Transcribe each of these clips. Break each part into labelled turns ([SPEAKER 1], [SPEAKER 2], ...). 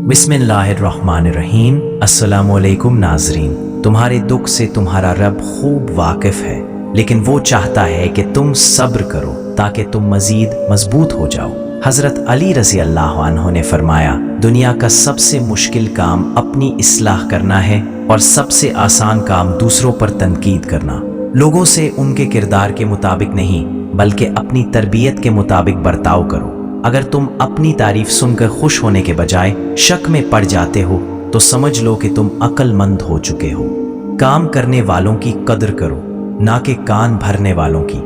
[SPEAKER 1] बिस्मिल्लाहिर्रहमानिर्रहीम। अस्सलाम वालेकुम नाज़रीन। तुम्हारे दुख से तुम्हारा रब खूब वाकिफ़ है, लेकिन वो चाहता है कि तुम सब्र करो ताकि तुम मज़ीद मजबूत हो जाओ। हज़रत अली रज़ी अल्लाह अन्हु ने फरमाया, दुनिया का सबसे मुश्किल काम अपनी इस्लाह करना है और सबसे आसान काम दूसरों पर तनकीद करना। लोगों से उनके किरदार के मुताबिक नहीं बल्कि अपनी तरबियत के मुताबिक बर्ताव करो। अगर तुम अपनी तारीफ सुनकर खुश होने के बजाय शक में पड़ जाते हो तो समझ लो कि तुम अक्लमंद हो चुके हो। काम करने वालों की कदर करो, ना कि कान भरने वालों की।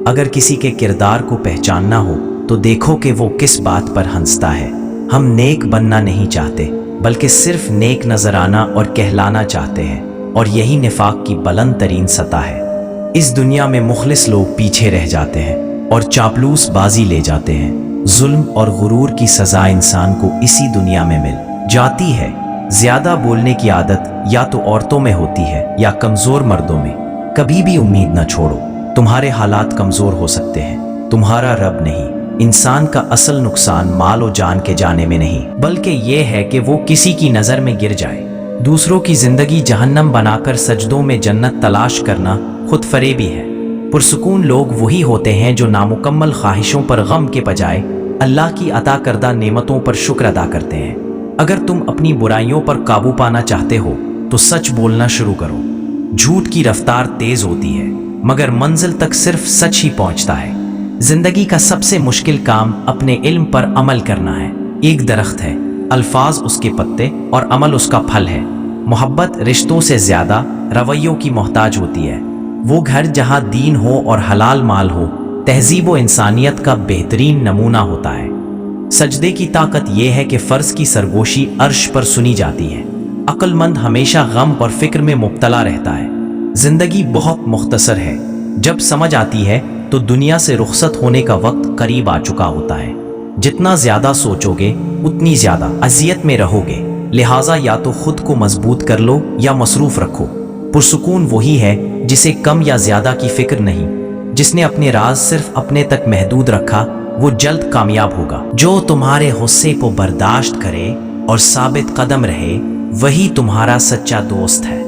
[SPEAKER 1] अगर किसी के किरदार को पहचानना हो तो देखो कि वो किस बात पर हंसता है। हम नेक बनना नहीं चाहते बल्कि सिर्फ नेक नजर आना और कहलाना चाहते हैं, और यही निफाक की बुलंद तरीन सतह है। इस दुनिया में मुखलिस लोग पीछे रह जाते हैं और चापलूस बाजी ले जाते हैं। जुल्म और गुरूर की सजा इंसान को इसी दुनिया में मिल जाती है। ज्यादा बोलने की आदत या तो औरतों में होती है या कमजोर मर्दों में। कभी भी उम्मीद न छोड़ो, तुम्हारे हालात कमजोर हो सकते हैं, तुम्हारा रब नहीं। इंसान का असल नुकसान माल और जान के जाने में नहीं बल्कि ये है कि वो किसी की नजर में गिर जाए। दूसरों की जिंदगी जहन्नम बनाकर सजदों में जन्नत तलाश करना खुद फरेबी है। पुरसुकून लोग वही होते हैं जो नामुकम्मल ख्वाहिशों पर गम के बजाय अल्लाह की अता करदा नेमतों पर शुक्र अदा करते हैं। अगर तुम अपनी बुराइयों पर काबू पाना चाहते हो तो सच बोलना शुरू करो। झूठ की रफ्तार तेज होती है मगर मंजिल तक सिर्फ सच ही पहुंचता है। जिंदगी का सबसे मुश्किल काम अपने इल्म पर अमल करना है। एक दरख्त है, अल्फाज उसके पत्ते और अमल उसका फल है। मोहब्बत रिश्तों से ज्यादा रवैयों की मोहताज होती है। वो घर जहां दीन हो और हलाल माल हो, तहजीब व इंसानियत का बेहतरीन नमूना होता है। सजदे की ताकत यह है कि फर्ज की सरगोशी अर्श पर सुनी जाती है। अक्लमंद हमेशा गम और फिक्र में मुब्तला रहता है। जिंदगी बहुत मुख्तसर है। जब समझ आती है तो दुनिया से रुखसत होने का वक्त करीब आ चुका होता है। जितना ज्यादा सोचोगे उतनी ज्यादा अजियत में रहोगे। लिहाजा या तो खुद को मजबूत कर लो या मसरूफ रखो। पुरसुकून वही है जिसे कम या ज्यादा की फिक्र नहीं। जिसने अपने राज सिर्फ अपने तक महदूद रखा वो जल्द कामयाब होगा। जो तुम्हारे गुस्से को बर्दाश्त करे और साबित कदम रहे वही तुम्हारा सच्चा दोस्त है।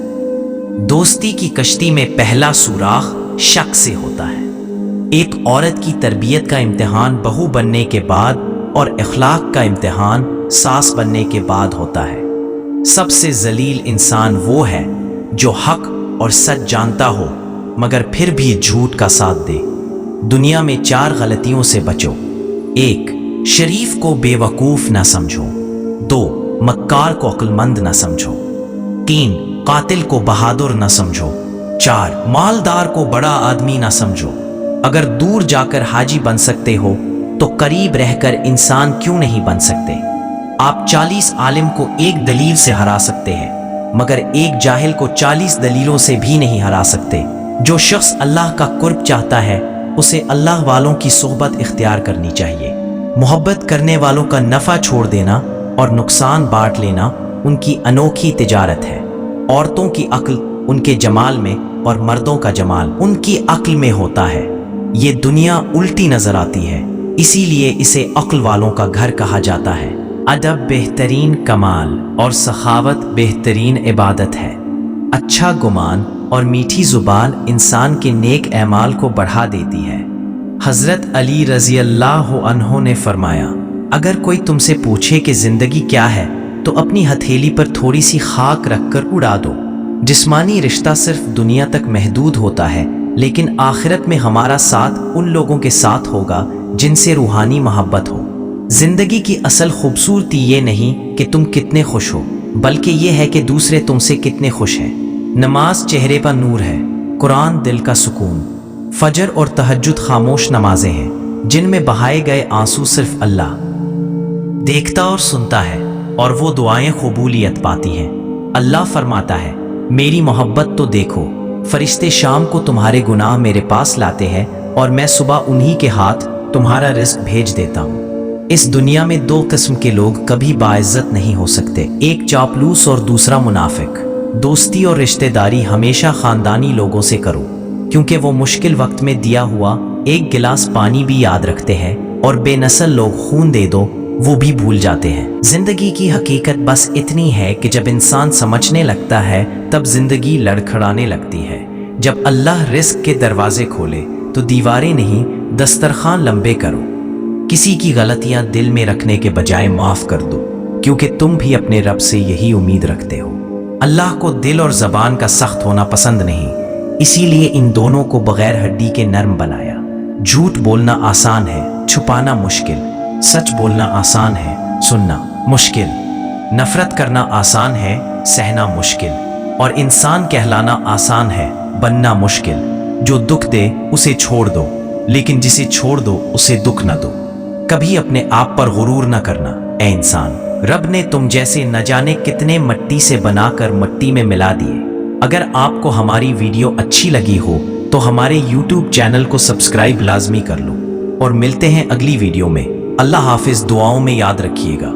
[SPEAKER 1] दोस्ती की कश्ती में पहला सुराख शक से होता है। एक औरत की तरबियत का इम्तिहान बहू बनने के बाद और इखलाक का इम्तिहान सास बनने के बाद होता है। सबसे जलील इंसान वो है जो हक और सच जानता हो मगर फिर भी झूठ का साथ दे। दुनिया में 4 गलतियों से बचो। 1. शरीफ को बेवकूफ न समझो। 2. मक्कार को अक्लमंद न समझो। 3. कातिल को बहादुर न समझो। 4. मालदार को बड़ा आदमी न समझो। अगर दूर जाकर हाजी बन सकते हो तो करीब रहकर इंसान क्यों नहीं बन सकते। आप 40 आलिम को एक दलील से हरा सकते हैं मगर एक जाहिल को 40 दलीलों से भी नहीं हरा सकते। जो शख्स अल्लाह का कुर्ब चाहता है उसे अल्लाह वालों की सोहबत इख्तियार करनी चाहिए। मोहब्बत करने वालों का नफ़ा छोड़ देना और नुकसान बांट लेना उनकी अनोखी तिजारत है। औरतों की अक्ल उनके जमाल में और मर्दों का जमाल उनकी अक्ल में होता है। ये दुनिया उल्टी नजर आती है, इसीलिए इसे अक्ल वालों का घर कहा जाता है। अदब बेहतरीन कमाल और सखावत बेहतरीन इबादत है। अच्छा गुमान और मीठी जुबान इंसान के नेक एमाल को बढ़ा देती है। हजरत अली रजी अल्लाह अन्हु ने फरमाया, अगर कोई तुमसे पूछे कि जिंदगी क्या है तो अपनी हथेली पर थोड़ी सी खाक रखकर उड़ा दो। जिस्मानी रिश्ता सिर्फ दुनिया तक महदूद होता है, लेकिन आखिरत में हमारा साथ उन लोगों के साथ होगा जिनसे रूहानी मोहब्बत हो। जिंदगी की असल खूबसूरती ये नहीं कि तुम कितने खुश हो बल्कि ये है कि दूसरे तुमसे कितने खुश हैं। नमाज चेहरे पर नूर है, कुरान दिल का सुकून। फजर और तहज्जुद खामोश नमाजें हैं जिनमें बहाए गए आंसू सिर्फ अल्लाह देखता और सुनता है, और वो दुआएं कबूलियत पाती हैं। अल्लाह फरमाता है, मेरी मोहब्बत तो देखो, फरिश्ते शाम को तुम्हारे गुनाह मेरे पास लाते हैं और मैं सुबह उन्हीं के हाथ तुम्हारा रिज्क भेज देता हूँ। इस दुनिया में 2 किस्म के लोग कभी बाइज्जत नहीं हो सकते, एक चापलूस और दूसरा मुनाफिक। दोस्ती और रिश्तेदारी हमेशा खानदानी लोगों से करो क्योंकि वो मुश्किल वक्त में दिया हुआ एक गिलास पानी भी याद रखते हैं, और बेनस्ल लोग खून दे दो वो भी भूल जाते हैं। जिंदगी की हकीकत बस इतनी है कि जब इंसान समझने लगता है तब जिंदगी लड़खड़ाने लगती है। जब अल्लाह रिस्क के दरवाजे खोले तो दीवारें नहीं दस्तरखान लंबे करो। किसी की गलतियां दिल में रखने के बजाय माफ कर दो, क्योंकि तुम भी अपने रब से यही उम्मीद रखते हो। अल्लाह को दिल और जबान का सख्त होना पसंद नहीं, इसीलिए इन दोनों को बगैर हड्डी के नर्म बनाया। झूठ बोलना आसान है, छुपाना मुश्किल। सच बोलना आसान है, सुनना मुश्किल। नफरत करना आसान है, सहना मुश्किल। और इंसान कहलाना आसान है, बनना मुश्किल। जो दुख दे उसे छोड़ दो, लेकिन जिसे छोड़ दो उसे दुख न दो। कभी अपने आप पर गुरूर न करना ए इंसान। रब ने तुम जैसे न जाने कितने मट्टी से बनाकर मट्टी में मिला दिए। अगर आपको हमारी वीडियो अच्छी लगी हो तो हमारे YouTube चैनल को सब्सक्राइब लाजमी कर लो। और मिलते हैं अगली वीडियो में। अल्लाह हाफिज। दुआओं में याद रखिएगा।